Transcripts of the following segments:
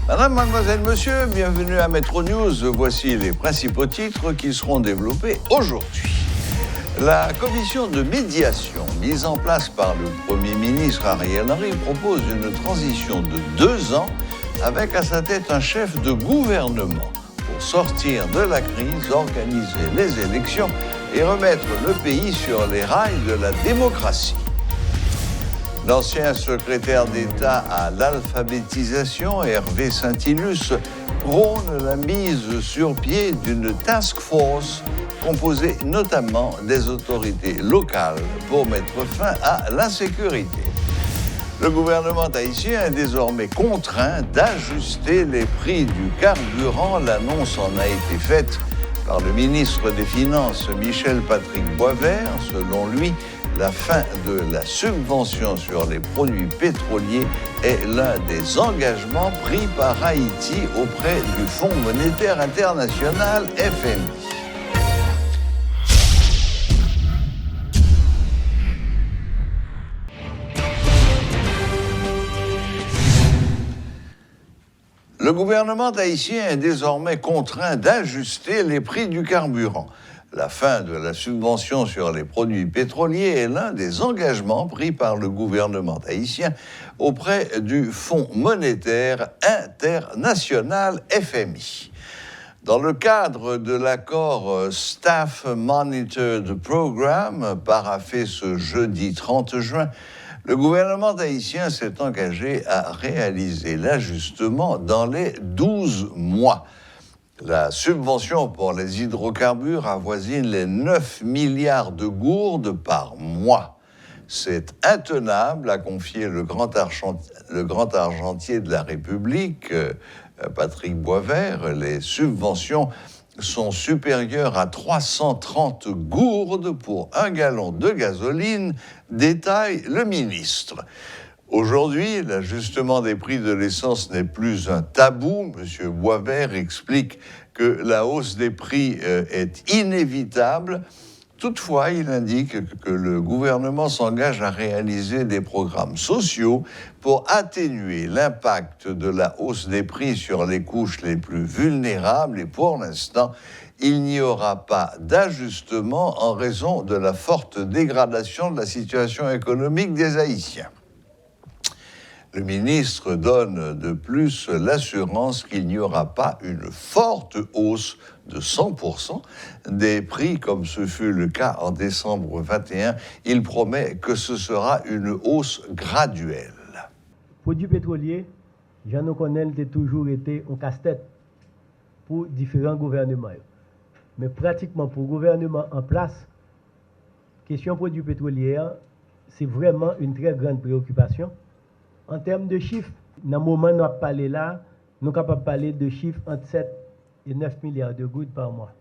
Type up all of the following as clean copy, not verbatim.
Madame, mademoiselle, monsieur, bienvenue à Metro News. Voici les principaux titres qui seront développés aujourd'hui. La commission de médiation mise en place par le Premier ministre Ariel Henry propose une transition de 2 ans avec à sa tête un chef de gouvernement pour sortir de la crise, organiser les élections et remettre le pays sur les rails de la démocratie. L'ancien secrétaire d'État à l'alphabétisation, Hervé Saint-Hilus, prône la mise sur pied d'une task force composée notamment des autorités locales pour mettre fin à l'insécurité. Le gouvernement haïtien est désormais contraint d'ajuster les prix du carburant. L'annonce en a été faite par le ministre des Finances, Michel Patrick Boisvert. Selon lui, la fin de la subvention sur les produits pétroliers est l'un des engagements pris par Haïti auprès du Fonds monétaire international, FMI. Le gouvernement haïtien est désormais contraint d'ajuster les prix du carburant. La fin de la subvention sur les produits pétroliers est l'un des engagements pris par le gouvernement haïtien auprès du Fonds monétaire international FMI. Dans le cadre de l'accord Staff Monitored Program, paraphé ce jeudi 30 juin, le gouvernement haïtien s'est engagé à réaliser l'ajustement dans les 12 mois. La subvention pour les hydrocarbures avoisine les 9 milliards de gourdes par mois. C'est intenable, a confié le grand argentier de la République, Patrick Boisvert. Les subventions sont supérieures à 330 gourdes pour 1 gallon de gasoline, détaille le ministre. Aujourd'hui, l'ajustement des prix de l'essence n'est plus un tabou. M. Boisvert explique que la hausse des prix est inévitable. Toutefois, il indique que le gouvernement s'engage à réaliser des programmes sociaux pour atténuer l'impact de la hausse des prix sur les couches les plus vulnérables. Et pour l'instant, il n'y aura pas d'ajustement en raison de la forte dégradation de la situation économique des Haïtiens. Le ministre donne de plus l'assurance qu'il n'y aura pas une forte hausse de 100% des prix, comme ce fut le cas en décembre 21. Il promet que ce sera une hausse graduelle. Produits pétroliers, j'en connais, ont toujours été un casse-tête pour différents gouvernements. Mais pratiquement pour le gouvernement en place, question produits pétroliers, c'est vraiment une très grande préoccupation. En termes de chiffres, dans le moment où nous avons parlé là, nous sommes capables de parler de chiffres entre 7 et 9 milliards de gouttes par mois.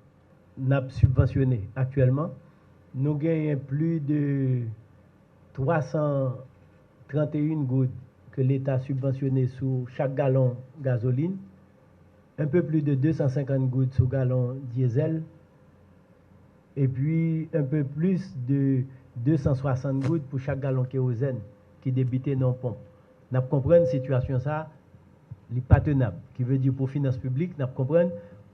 Nous avons subventionné actuellement. Nous gagnons plus de 331 gouttes que l'État a subventionné sur chaque gallon de gasoline, un peu plus de 250 gouttes sur gallon diesel, et puis un peu plus de 260 gouttes pour chaque gallon kérosène qui débitait non pompe. Nous comprenons la situation, ça, n'est pas tenable. Qui veut dire pour finances publiques, nous comprenons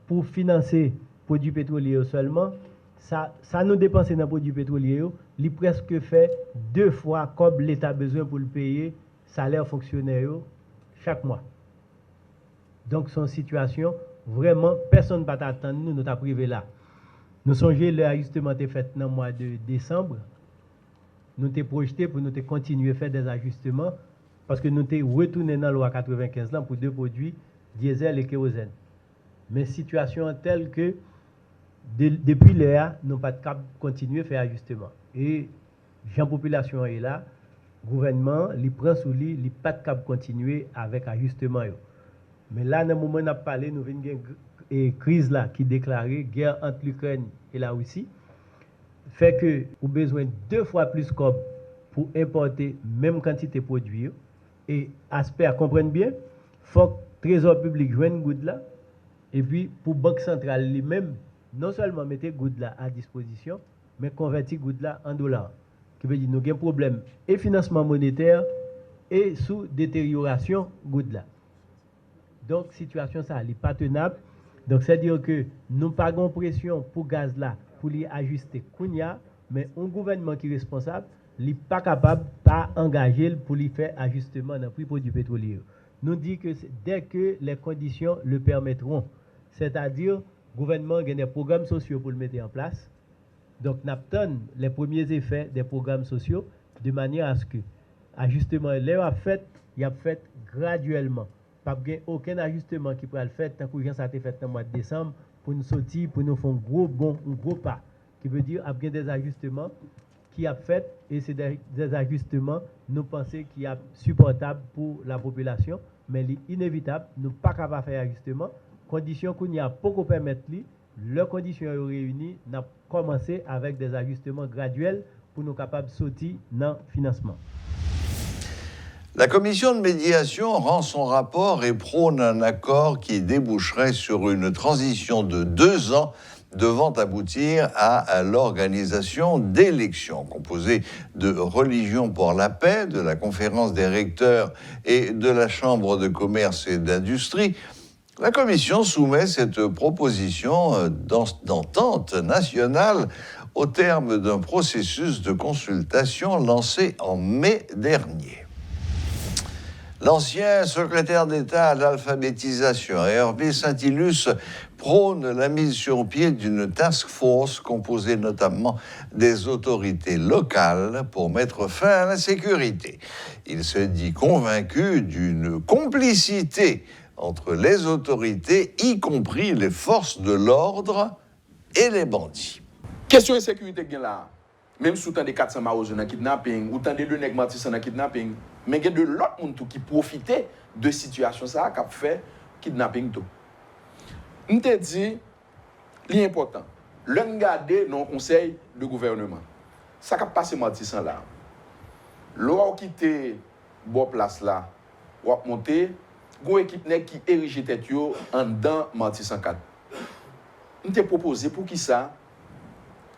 pour financer les produits pétroliers seulement, ça nous dépenser dans les produits pétroliers, il presque fait 2 fois comme l'État a besoin pour le payer salaire fonctionnaire chaque mois. Donc, c'est une situation, vraiment, personne ne peut attendre, nous sommes privés là. Nous songeons l'ajustement été fait dans le mois de décembre. Nous avons projeté pour nous continuer à faire des ajustements parce que nous avons retourné dans la loi 95 là pour 2 produits, diesel et kérosène. Mais situation telle que depuis là, nous n'avons pas de cap continuer à faire ajustement. Et la population est là, le gouvernement, il prend sous lui, il n'a pas de cap continuer avec ajustement. Mais là, dans le moment où nous avons parlé, nous avons une crise là qui déclarée, guerre entre l'Ukraine et la Russie, fait que nous avons besoin 2 fois plus de pour importer même quantité de produits. Et aspect à comprendre bien, il faut que le Trésor public joigne une goutte là. Et puis, pour la Banque centrale lui-même, non seulement mettez goud là à disposition, mais convertir goud là en dollars. Qui veut dire nous avons un problème et financement monétaire et sous détérioration goud là. Donc situation ça n'est pas tenable. Donc c'est-à-dire que nous pas de pression pour gaz là pour lui ajuster kounya, mais un gouvernement qui est responsable, il n'est pas capable pas engager pour lui faire ajustement dans le prix produit pétrolier. Nous dit que dès que les conditions le permettront, c'est-à-dire le gouvernement a des programmes sociaux pour le mettre en place. Donc, nous attendons les premiers effets des programmes sociaux de manière à ce que l'ajustement est fait, il a fait graduellement. Pas aucun ajustement qui pourrait le faire tant que ça a été fait dans le mois de décembre pour nous sortir, pour nous faire un gros pas. Qui veut dire qu'il y a des ajustements qui a fait et c'est des ajustements, nous pensons qui est supportable pour la population, mais inévitable, nous ne sommes pas capables de faire ajustement. Conditions qu'on y a pour permettre, les conditions réunies, nous avons commencé avec des ajustements graduels pour nous capables de sortir dans le financement. La commission de médiation rend son rapport et prône un accord qui déboucherait sur une transition de 2 ans devant aboutir à l'organisation d'élections composées de Religions pour la paix, de la Conférence des recteurs et de la Chambre de commerce et d'industrie. La Commission soumet cette proposition d'entente nationale au terme d'un processus de consultation lancé en mai dernier. L'ancien secrétaire d'État à l'alphabétisation, Hervé Saint-Hilus, prône la mise sur pied d'une task force composée notamment des autorités locales pour mettre fin à l'insécurité. Il se dit convaincu d'une complicité entre les autorités, y compris les forces de l'ordre et les bandits. Question insécurité là, même sous temps de 400 maros dans kidnapping, ou temps de 2 nèg matissant dans kidnapping, mais il y a de l'autre monde qui profitait de situation ça qui a fait kidnapping tout. On te dit l'important, l'on garder dans conseil de gouvernement. Ça qui a passé matissant là. L'on quitter bon place là, ou monter, une équipe qui érige tête yo en dedans matissant 4. On te proposé pour qui ça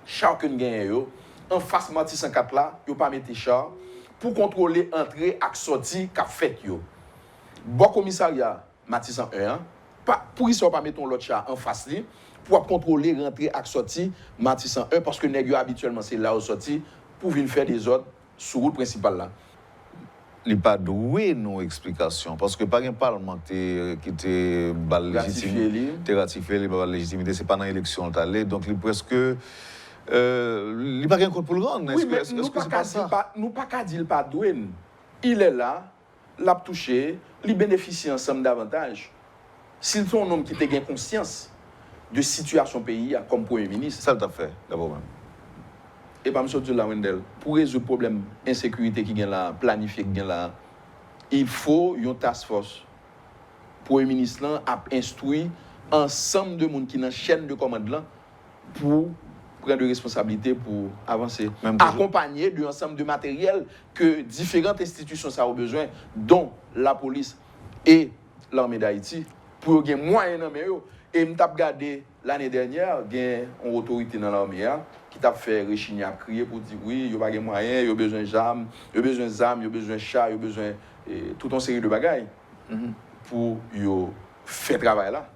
chacun gagne yo en face matissant 4 là, yo pas mettre char pour contrôler entrée et sortie qu'a fait yo. Bon commissariat Matissan 1, pour ils sont pas mettre l'autre chat en face li pour contrôler rentrée et sortie Matissan 1 parce que nèg yo habituellement c'est là au sorti pour venir faire des ordres sur route principale là. Il pas doué nos explications parce que pas un parlement qui était ratifié la légitimité c'est pas dans l'élection allé donc il presque il pas un code pour le rendre. Oui, mais nous pas qu'à dire pas doué. Il est là, l'a touché, il bénéficie ensemble davantage. S'ils sont un homme qui a gain conscience de situation pays comme premier ministre. Ça t'a fait d'abord même. Et pas monsieur Dioula Wendel, pour résoudre le problème insécurité qui est là, planifié qui est là, il faut une task force. Premier ministre là a instruit ensemble de monde qui dans chaîne de commande là pour prendre de responsabilité pour avancer. Accompagné d'un ensemble de matériel que différentes institutions ont besoin, dont la police et l'armée d'Haïti, pour gagner moyens dans mes et m't'a regardé l'année dernière, gain une autorité dans l'armée qui t'a fait rechigner à crier pour dire oui, il y a pas moyens, il y a besoin de jam, il y a besoin d'armes, il y a besoin de chars, il y a besoin toute une série de bagailles pour yo faire travail là.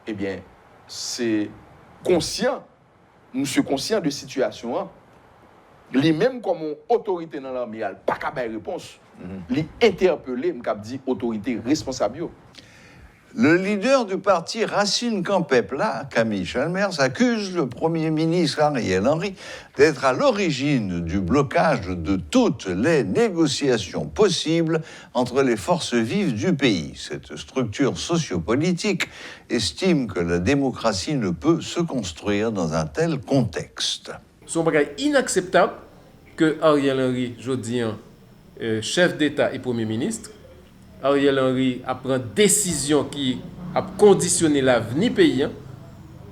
Eh bien, c'est conscient. Nous sommes conscients de la situation. Lui-même, comme autorité dans l'armée, il n'a pas qu'à faire réponse. Il interpellé, il a dit autorité responsable. Le leader du parti Racine Campepla, Camille Chalmers, accuse le Premier ministre Ariel Henry d'être à l'origine du blocage de toutes les négociations possibles entre les forces vives du pays. Cette structure sociopolitique estime que la démocratie ne peut se construire dans un tel contexte. C'est un bagage inacceptable que Ariel Henry, aujourd'hui, chef d'État et Premier ministre, Ariel Henry a pris une décision qui a conditionné l'avenir pays,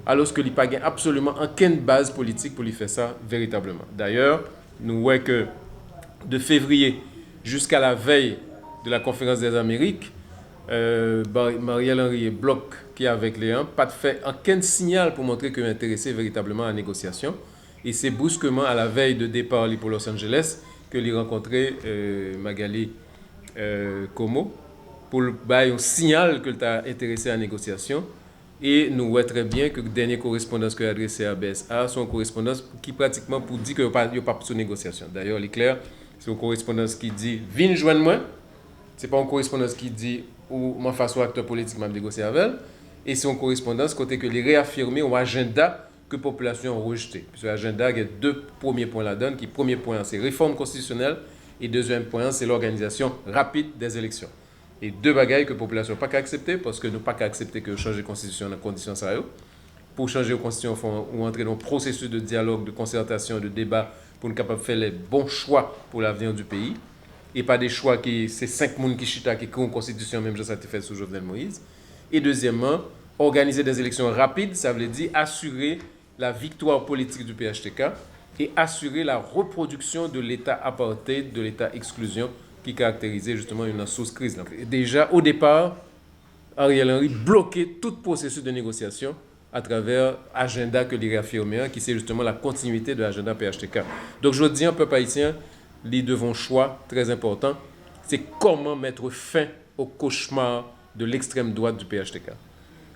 alors qu'il n'y a pas absolument aucune base politique pour lui faire ça véritablement. D'ailleurs, nous voyons que de février jusqu'à la veille de la conférence des Amériques, Marielle Henry bloc qui est avec Léon, pas de fait aucun signal pour montrer qu'il est intéressé véritablement à la négociation. Et c'est brusquement, à la veille de départ pour Los Angeles, que il rencontré Magali Como pour bailler un signal que t'a intéressé à la négociation. Et nous voyons très bien que la dernière correspondance que adressée à BSA, c'est une correspondance qui pratiquement pour dire qu'il n'y a pas de négociation. D'ailleurs, il est clair, c'est une correspondance qui dit « Viens joindre moi ». Ce n'est pas une correspondance qui dit « Ou moi façon acteur politique m'a négocié avec elle ». Et c'est une correspondance côté que les réaffirmer un agenda que la population a rejeté. Puisque l'agenda, il y a deux premiers points là-dedans. Le premier point, c'est réforme constitutionnelle. Et deuxième point, c'est l'organisation rapide des élections. Et deux bagailles que la population n'a pas qu'à accepter, parce que nous pas qu'à accepter que changer la constitution dans conditions sérieuses. Pour changer la constitution, il faut entrer dans un processus de dialogue, de concertation, de débat, pour nous capables de faire les bons choix pour l'avenir du pays. Et pas des choix qui, c'est 5 personnes qui chita, qui créent une constitution, même ça a été fait sous Jovenel Moïse. Et deuxièmement, organiser des élections rapides, ça veut dire assurer la victoire politique du PHTK et assurer la reproduction de l'état apartheid, de l'état exclusion qui caractérisait justement une source-crise. Déjà, au départ, Ariel Henry bloquait tout processus de négociation à travers l'agenda que l'il réaffirmait, qui c'est justement la continuité de l'agenda PHTK. Donc, je dis un peuple haïtien, les devons choix très important, c'est comment mettre fin au cauchemar de l'extrême droite du PHTK.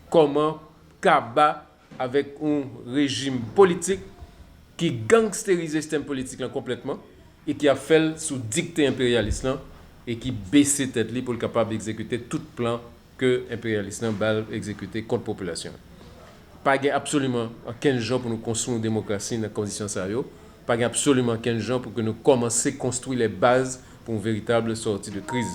Comment Kaba, avec un régime politique qui gangstérise le système politique là, complètement et qui a fait sous dictée impérialiste là, et qui baissait tête pour être capable d'exécuter tout plan que l'impérialiste va exécuter contre la population. Pas absolument 15 jours pour nous construire une démocratie dans des conditions sérieuses. Pas absolument 15 jours pour que nous commencions à construire les bases pour une véritable sortie de crise.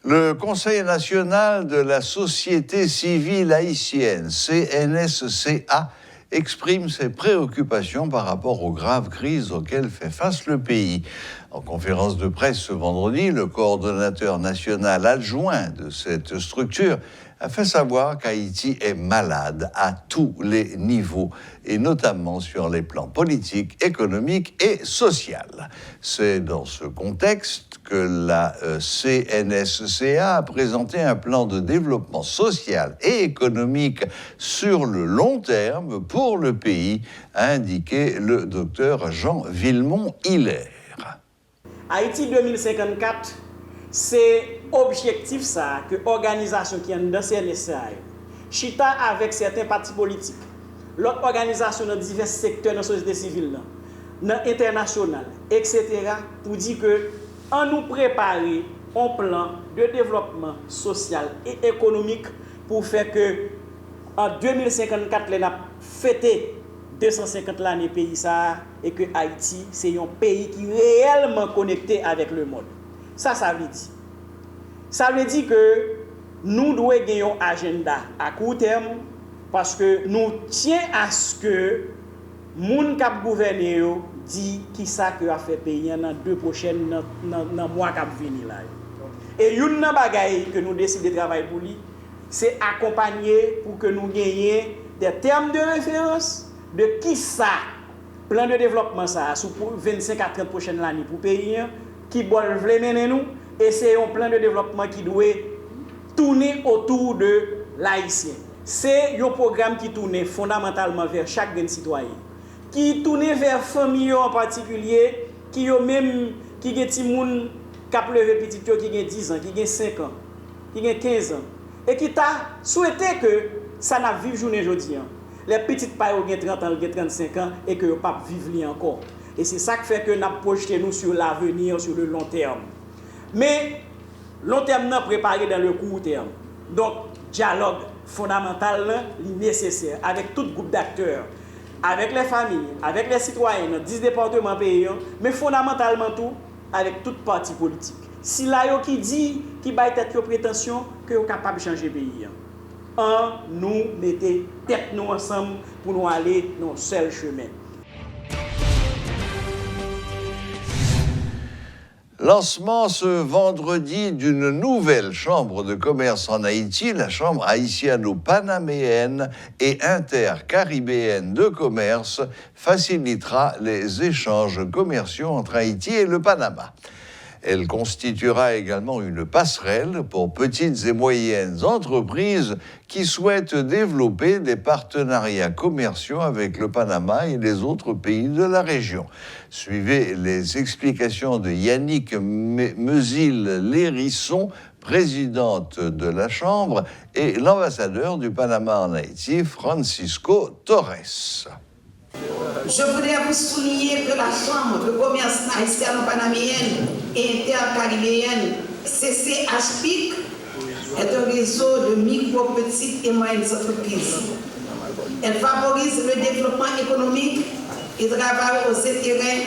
Le Conseil national de la société civile haïtienne, CNSCA, exprime ses préoccupations par rapport aux graves crises auxquelles fait face le pays. En conférence de presse ce vendredi, le coordonnateur national adjoint de cette structure a fait savoir qu'Haïti est malade à tous les niveaux, et notamment sur les plans politiques, économiques et social. C'est dans ce contexte que la CNSCA a présenté un plan de développement social et économique sur le long terme pour le pays, a indiqué le docteur Jean Villemont-Hilaire. Haïti 2054, c'est objectif ça que l'organisation qui est dans CNSA, chita avec certains partis politiques, l'autre organisation dans divers secteurs de la société civile, dans l'international, etc., pour dire que on nous préparer un plan de développement social et économique pour faire que en 2054, les a fêté 250 l'année pays ça et que Haïti c'est un pays qui est réellement connecté avec le monde. Ça veut dire. Ça veut dire que nous devons gagner un agenda à court terme parce que nous tiens à ce que moun k'ap gouverner dit qui ça que a fait pays dans 2 prochaines dans mois k'ap venir là. Et une bagaille que nous décidons de travailler pour lui, c'est accompagner pour que nous gagnions des termes de référence de qui ça plan de développement ça sous 25 à 30 prochaines années pour pays qui doit mener nous et c'est un plan de développement qui doit tourner autour de l'haïtien. C'est un programme qui tourne fondamentalement vers chaque citoyen, qui tourne vers famille en particulier, qui ont même qui ont des moun qui ont levé petit qui ont 10 ans, qui ont 5 ans, qui ont 15 ans et qui t'a souhaité que ça n'a vive journée aujourd'hui. Les petites pailles ont 30 ans, ont 35 ans et que ne pas vivre encore. Et c'est ça qui fait que nous projetons nous sur l'avenir, sur le long terme. Mais long terme, nous préparé dans le court terme. Donc, dialogue fondamental nécessaire avec tout groupe d'acteurs, avec les familles, avec les citoyens, dans 10 départements pays, mais fondamentalement tout avec toute parti politique. Si là, qui dit, qui va être prétention, que vous êtes capable de changer le pays. Nous mettons tête nous ensemble pour nous aller dans le seul chemin. Lancement ce vendredi d'une nouvelle chambre de commerce en Haïti, la chambre haïtiano-panaméenne et intercaribéenne de commerce facilitera les échanges commerciaux entre Haïti et le Panama. Elle constituera également une passerelle pour petites et moyennes entreprises qui souhaitent développer des partenariats commerciaux avec le Panama et les autres pays de la région. Suivez les explications de Yannick Mesil-Lérisson, présidente de la Chambre, et l'ambassadeur du Panama en Haïti, Francisco Torres. Je voudrais vous souligner que la Chambre de commerce haïtiano-panaméenne et intercaribéenne, CCHPIC, est un réseau de micro, petites et moyennes entreprises. Elle favorise le développement économique et travaille aux intérêts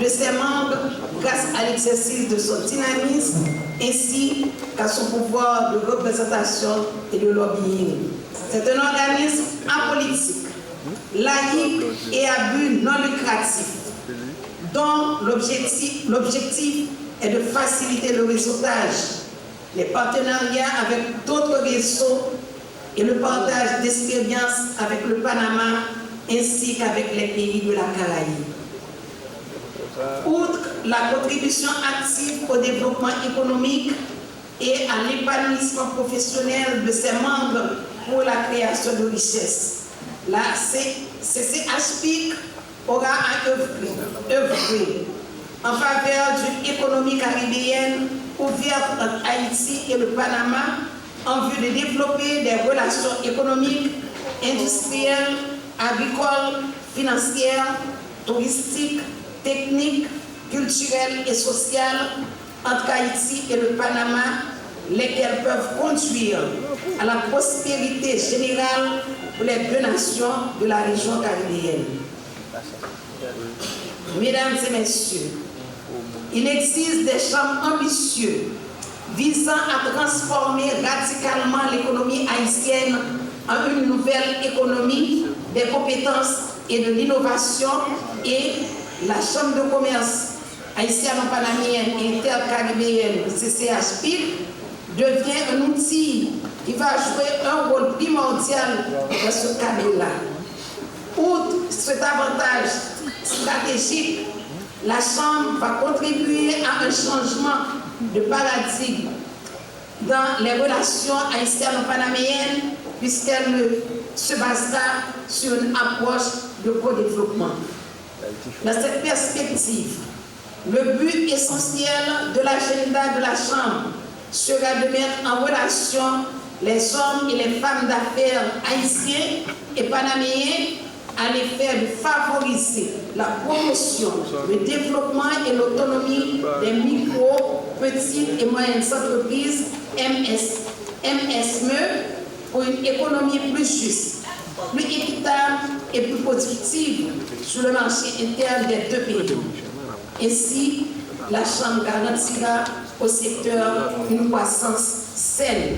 de ses membres grâce à l'exercice de son dynamisme ainsi qu'à son pouvoir de représentation et de lobbying. C'est un organisme apolitique, laïque et à but non lucratif, dont l'objectif est de faciliter le réseautage, les partenariats avec d'autres réseaux et le partage d'expériences avec le Panama ainsi qu'avec les pays de la Caraïbe. Outre la contribution active au développement économique et à l'épanouissement professionnel de ses membres pour la création de richesses, la CCHPIC aura à œuvrer en faveur d'une économie caribéenne ouverte entre Haïti et le Panama en vue de développer des relations économiques, industrielles, agricoles, financières, touristiques, techniques, culturelles et sociales entre Haïti et le Panama, lesquelles peuvent conduire à la prospérité générale pour les deux nations de la région caribéenne. Mesdames et messieurs, il existe des champs ambitieux visant à transformer radicalement l'économie haïtienne en une nouvelle économie des compétences et de l'innovation, et la Chambre de commerce haïtiano-panaméenne et intercaribéenne, CCHPIC, devient un outil qui va jouer un rôle primordial dans ce cadre-là. Outre cet avantage stratégique, la Chambre va contribuer à un changement de paradigme dans les relations haïtiano-panaméennes puisqu'elle se basera sur une approche de co-développement. Dans cette perspective, le but essentiel de l'agenda de la Chambre sera de mettre en relation les hommes et les femmes d'affaires haïtiens et panaméens à l'effet de favoriser la promotion, le développement et l'autonomie des micro, petites et moyennes entreprises MSME pour une économie plus juste, plus équitable et plus productive sur le marché interne des deux pays. Ainsi, la Chambre garantira au secteur une croissance saine.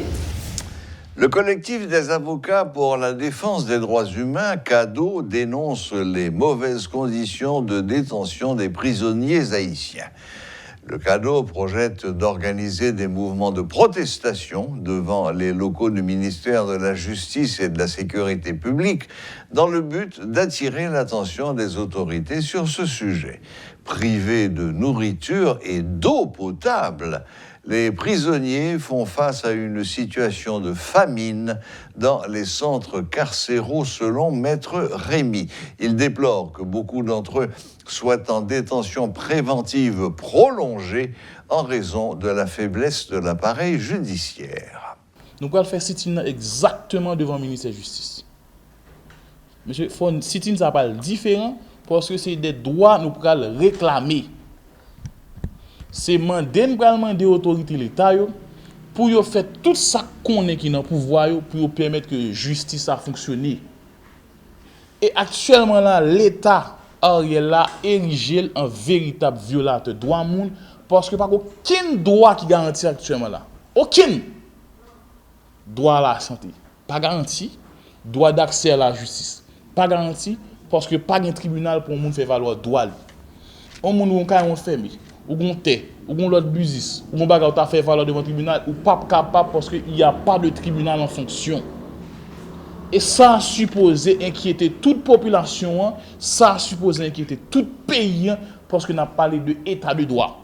Le collectif des avocats pour la défense des droits humains, CADO, dénonce les mauvaises conditions de détention des prisonniers haïtiens. Le CADO projette d'organiser des mouvements de protestation devant les locaux du ministère de la Justice et de la Sécurité publique dans le but d'attirer l'attention des autorités sur ce sujet. Privés de nourriture et d'eau potable, les prisonniers font face à une situation de famine dans les centres carcéraux selon Maître Rémy. Il déplore que beaucoup d'entre eux soient en détention préventive prolongée en raison de la faiblesse de l'appareil judiciaire. Nous allons faire sit-in exactement devant le ministère de la Justice. Monsieur, sit-in ça parle différent parce que c'est des droits nous allons réclamer. C'est demander aux autorités de l'État pour faire tout ça qu'on est qui dans le pouvoir pour permettre que la justice a fonctionné. Et actuellement là, l'État Ariel a érigé en véritable violateur de droit monde parce que pas aucun droit qui garantit actuellement là. Aucun droit à la santé, pas garanti. Droit d'accès à la justice, pas garanti parce que pas de tribunal pour monde faire valoir droit. On monde on ka on fermé. Ou gon té, ou gon l'autre business, ou gon bagay ta fait valoir devant le tribunal ou pas capable parce qu'il n'y a pas de tribunal en fonction. Et ça a supposé inquiéter toute population, ça a supposé inquiéter tout pays parce qu'on a parlé de état de droit.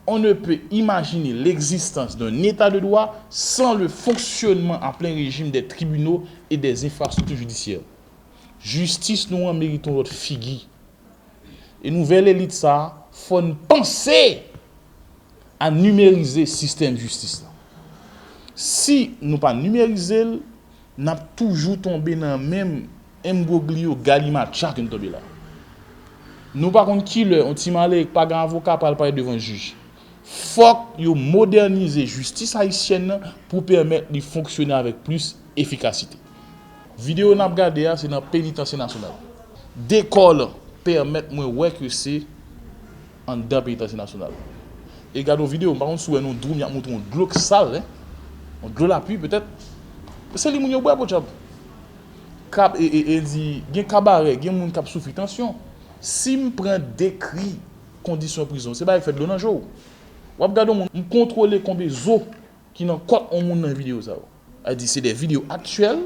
on ne peut imaginer l'existence d'un état de droit sans le fonctionnement en plein régime des tribunaux et des infrastructures judiciaires. Justice, nous en méritons notre figure. Et nouvelle élite, ça, faut penser à numériser le système de justice. Si nous pas numériser, nous avons toujours tombé dans le même imbroglio galimatiak que nous tombé là. Nous par contre qui le on timalé pas grand avocat pour parler devant le juge. Faut yo moderniser justice haïtienne pour permettre de fonctionner avec plus efficacité. Vidéo n'a regardé c'est dans pénitencier national. D'école permettre moi ouais que c'est en dedans pénitencier national. Et regarde vidéo par contre sous nous drôme y a montré un glock sale hein. On glou la pluie peut-être. C'est li moun yo bois pour job. Cap et dit gen cabaret, gen moun k'ap souffrir tension. Si me prend décrit conditions prison, c'est pas fait de l'on jour. Ou regarde on contrôler combien zo qui dans code on moun dans vidéo ça. A dit c'est des vidéos actuelles,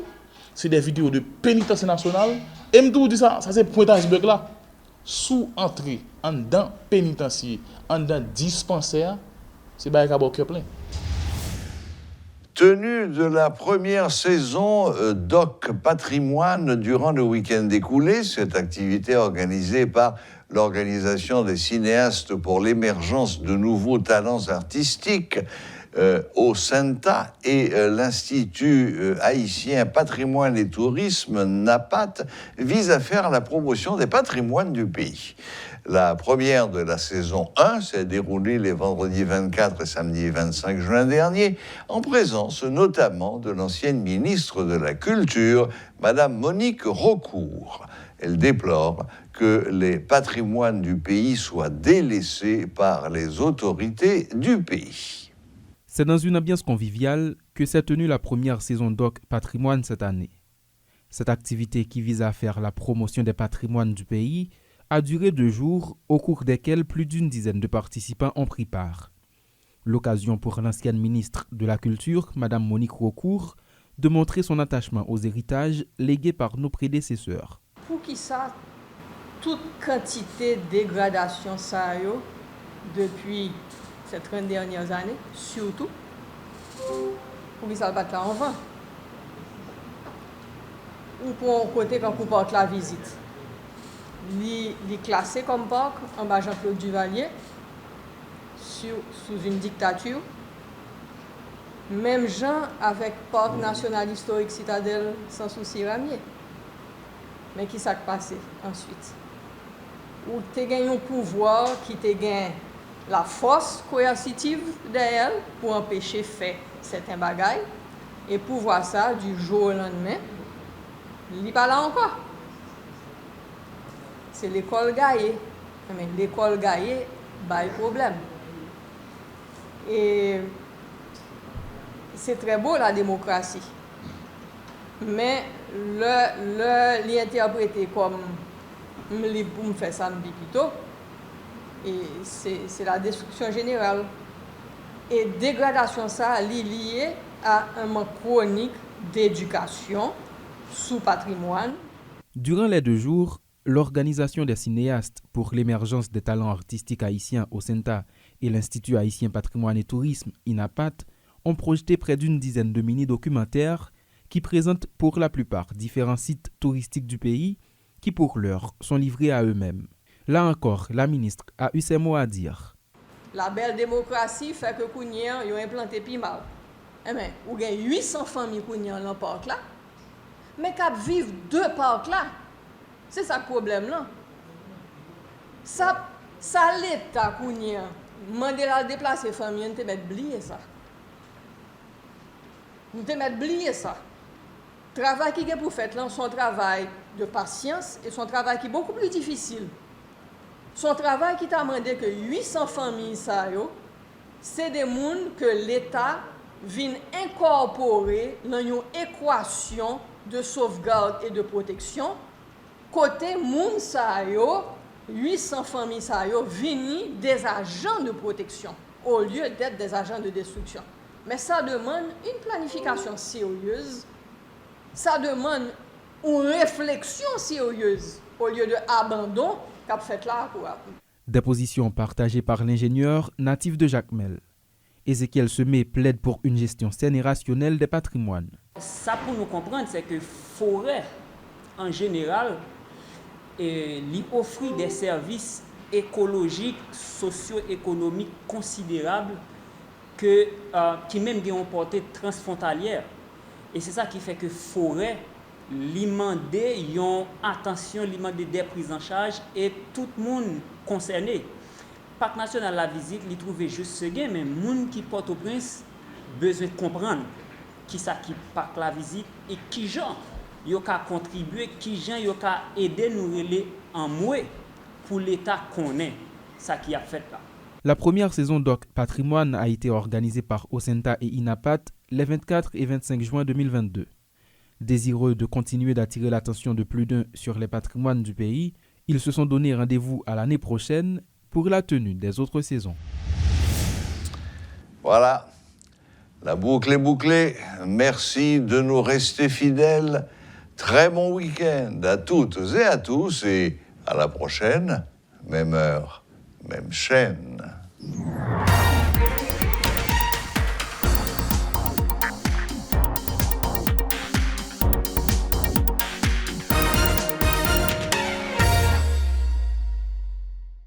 c'est des vidéos de pénitentiaire national et me dit ça c'est pointage iceberg là. Sous entrée en dedans pénitentiaire, en dedans dispensaire, c'est ba ka cœur plein. Tenue de la première saison Doc Patrimoine durant le week-end écoulé, cette activité organisée par l'Organisation des cinéastes pour l'émergence de nouveaux talents artistiques au CENTA et l'Institut haïtien Patrimoine et Tourisme, NAPAT, vise à faire la promotion des patrimoines du pays. La première de la saison 1 s'est déroulée les vendredis 24 et samedi 25 juin dernier, en présence notamment de l'ancienne ministre de la Culture, Madame Monique Raucourt. Elle déplore que les patrimoines du pays soient délaissés par les autorités du pays. C'est dans une ambiance conviviale que s'est tenue la première saison Doc Patrimoine cette année. Cette activité qui vise à faire la promotion des patrimoines du pays a duré 2 jours, au cours desquels plus d'une dizaine de participants ont pris part. L'occasion pour l'ancienne ministre de la Culture, Mme Monique Raucourt, de montrer son attachement aux héritages légués par nos prédécesseurs. Pour qui ça, toute quantité de dégradation ça yo, depuis ces 30 dernières années, surtout, pour qui ça le bat là en vent. Ou pour un côté quand on porte la visite. Li classé comme parc en bas Jean-Claude Duvalier sous une dictature. Même gens avec parc national historique Citadelle sans souci ramier. Mais qui s'est passé ensuite? Ou tu as gagné un pouvoir qui te gagne la force coercitive derrière pour empêcher de faire certains bagailles et pouvoir ça du jour au lendemain. Il n'est pas là encore. C'est l'école Gaillé. Mais l'école Gaillé, bah, il y a problème. Et c'est très beau la démocratie. Mais l'interpréter comme pour me faire ça plutôt, et c'est la destruction générale. Et dégradation ça liée à un manque chronique d'éducation sous patrimoine. Durant les 2 jours, l'Organisation des cinéastes pour l'émergence des talents artistiques haïtiens au CENTA et l'Institut haïtien Patrimoine et Tourisme, INAPAT, ont projeté près d'une dizaine de mini-documentaires qui présentent pour la plupart différents sites touristiques du pays qui, pour l'heure, sont livrés à eux-mêmes. Là encore, la ministre a eu ses mots à dire. La belle démocratie fait que Kounien a implanté Pimal. Mais ou gagne 800 familles Kounien dans le parc là. Mais qu'à vivre 2 parcs là. C'est ça le problème là. Ça l'État Kounien. Mandé la déplacer famille, on te met oublier ça. On te met oublier ça. Travail qui est pour faire là, son travail de patience et son travail qui est beaucoup plus difficile. Son travail qui t'a demandé que 800 familles ça yo, c'est des gens que l'État vient incorporer dans une équation de sauvegarde et de protection. Côté moun sa yo, 800 familles sa yo vini des agents de protection au lieu d'être des agents de destruction. Mais ça demande une planification sérieuse, ça demande une réflexion sérieuse au lieu de abandon qu'a fait là pour. Des positions partagées par l'ingénieur natif de Jacmel. Ézéchiel Semé plaide pour une gestion saine et rationnelle des patrimoines. Ça, pour nous comprendre, c'est que forêt, en général, lui offre des services écologiques, socio-économiques considérables qui même ont une portée transfrontalière. Et c'est ça qui fait que forêt, lui demander une attention, lui demander des prises en charge et tout le monde concerné. Parc national la visite, il trouvait juste ce gain, mais les gens qui portent au prince besoin de comprendre qui ça qui parc la visite et qui gens yo ka contribuer, qui gens yo ka aider nous relais en moué pour l'État connaît ça qui a fait là. La première saison Doc Patrimoine a été organisée par Ocenta et INAPAT les 24 et 25 juin 2022. Désireux de continuer d'attirer l'attention de plus d'un sur les patrimoines du pays, ils se sont donné rendez-vous à l'année prochaine pour la tenue des autres saisons. Voilà, la boucle est bouclée. Merci de nous rester fidèles. Très bon week-end à toutes et à tous et à la prochaine, même heure, même chaîne.